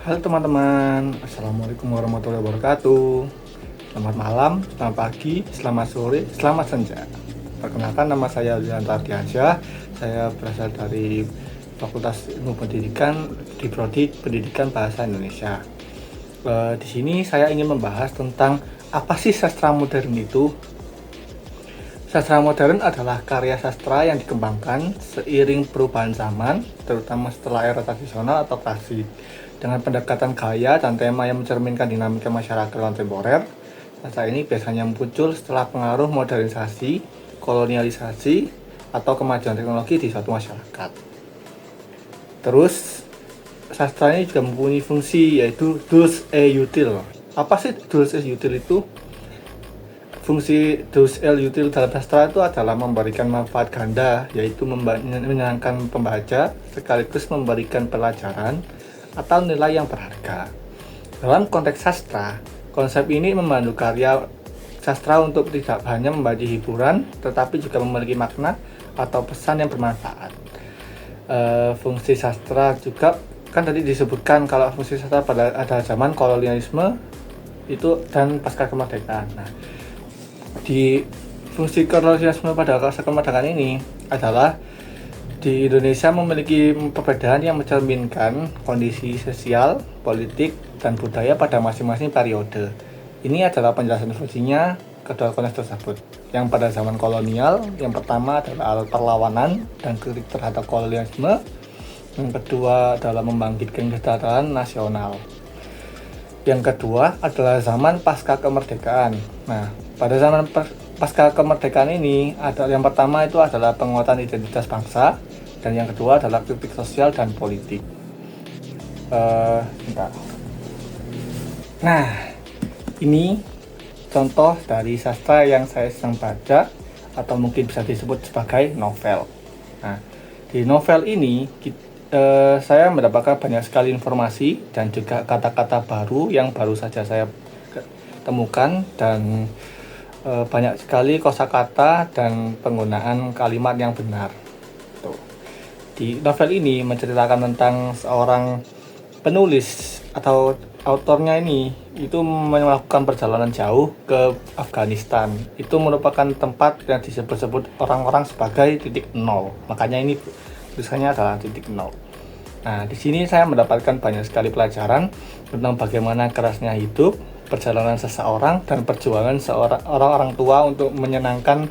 Halo teman-teman, Assalamualaikum warahmatullahi wabarakatuh. Selamat malam, selamat pagi, selamat sore, selamat senja. Perkenalkan, nama saya Yulian Tardiansyah. Saya berasal dari Fakultas Ilmu Pendidikan di Prodi Pendidikan Bahasa Indonesia. Di sini saya ingin membahas tentang apa sih sastra modern itu. Sastra modern adalah karya sastra yang dikembangkan seiring perubahan zaman, terutama setelah era tradisional atau klasik, dengan pendekatan gaya dan tema yang mencerminkan dinamika masyarakat kontemporer. Sastra ini biasanya muncul setelah pengaruh modernisasi, kolonialisasi, atau kemajuan teknologi di suatu masyarakat. Terus, sastra ini juga mempunyai fungsi yaitu dus et util. Apa sih dus et util itu? Fungsi dus et util dalam sastra itu adalah memberikan manfaat ganda, yaitu menyenangkan pembaca sekaligus memberikan pelajaran atau nilai yang berharga. Dalam konteks sastra, konsep ini membantu karya sastra untuk tidak hanya membagi hiburan, tetapi juga memiliki makna atau pesan yang bermanfaat. Fungsi sastra juga kan tadi disebutkan kalau fungsi sastra pada ada zaman kolonialisme itu dan pasca kemerdekaan. Nah, di fungsi kolonialisme pada masa kemerdekaan ini adalah di Indonesia memiliki perbedaan yang mencerminkan kondisi sosial, politik, dan budaya pada masing-masing periode. Ini adalah penjelasan fungsinya kedua konteks tersebut. Yang pada zaman kolonial, yang pertama adalah perlawanan dan kritik terhadap kolonialisme. Yang kedua adalah membangkitkan kesejahteraan nasional. Yang kedua adalah zaman pasca kemerdekaan. Nah, pada zaman pasca kemerdekaan ini, yang pertama itu adalah penguatan identitas bangsa, dan yang kedua adalah kritik sosial dan politik. Nah, ini contoh dari sastra yang saya sedang baca, atau mungkin bisa disebut sebagai novel. Nah, di novel ini saya mendapatkan banyak sekali informasi dan juga kata-kata baru yang baru saja saya temukan, dan banyak sekali kosakata dan penggunaan kalimat yang benar. Di novel ini menceritakan tentang seorang penulis atau autornya ini itu melakukan perjalanan jauh ke Afghanistan. Itu merupakan tempat yang disebut-sebut orang-orang sebagai titik nol. Makanya ini tulisannya adalah titik nol. Nah, di sini saya mendapatkan banyak sekali pelajaran tentang bagaimana kerasnya hidup, perjalanan seseorang, dan perjuangan orang tua untuk menyenangkan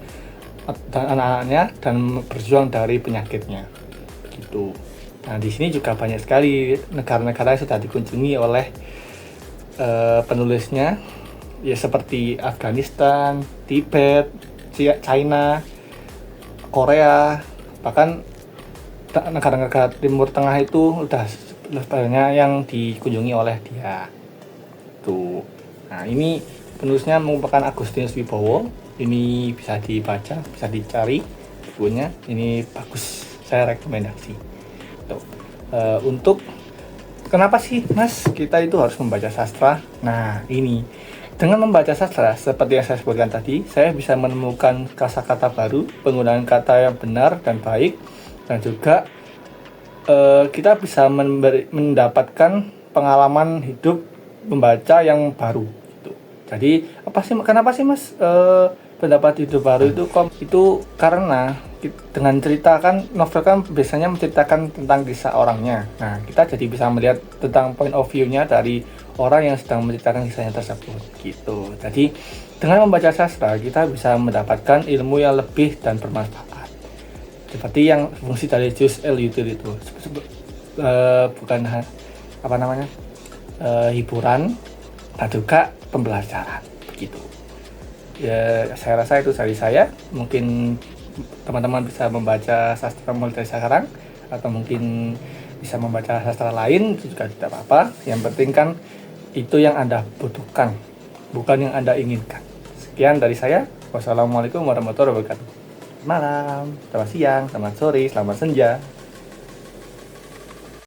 anak-anaknya dan berjuang dari penyakitnya. Begitu. Nah, di sini juga banyak sekali negara-negara yang sudah dikunjungi oleh penulisnya, ya seperti Afghanistan, Tibet, China, Korea, bahkan negara-negara Timur Tengah itu udah banyak yang dikunjungi oleh dia. Tuh. Nah, ini penulisnya merupakan Agustinus Wibowo. Ini bisa dibaca, bisa dicari bukunya. Ini bagus, saya rekomendasi. Tuh. Untuk kenapa sih Mas kita itu harus membaca sastra? Nah, ini dengan membaca sastra seperti yang saya sebutkan tadi, saya bisa menemukan kata-kata baru, penggunaan kata yang benar dan baik, dan juga kita bisa mendapatkan pengalaman hidup membaca yang baru gitu. Jadi kenapa sih Mas pendapat hidup baru itu karena dengan cerita kan, novel kan biasanya menceritakan tentang kisah orangnya. Nah, kita jadi bisa melihat tentang point of view-nya dari orang yang sedang menceritakan kisahnya tersebut gitu. Jadi dengan membaca sastra kita bisa mendapatkan ilmu yang lebih dan bermanfaat. Seperti yang fungsi dari jus et util itu, bukan hiburan dan juga pembelajaran begitu. Ya, saya rasa itu dari saya. Mungkin teman-teman bisa membaca sastra mulai dari sekarang, atau mungkin bisa membaca sastra lain, itu juga tidak apa-apa. Yang penting kan itu yang Anda butuhkan, bukan yang Anda inginkan. Sekian dari saya. Wassalamualaikum warahmatullahi wabarakatuh. Malam, selamat siang, selamat sore, selamat senja.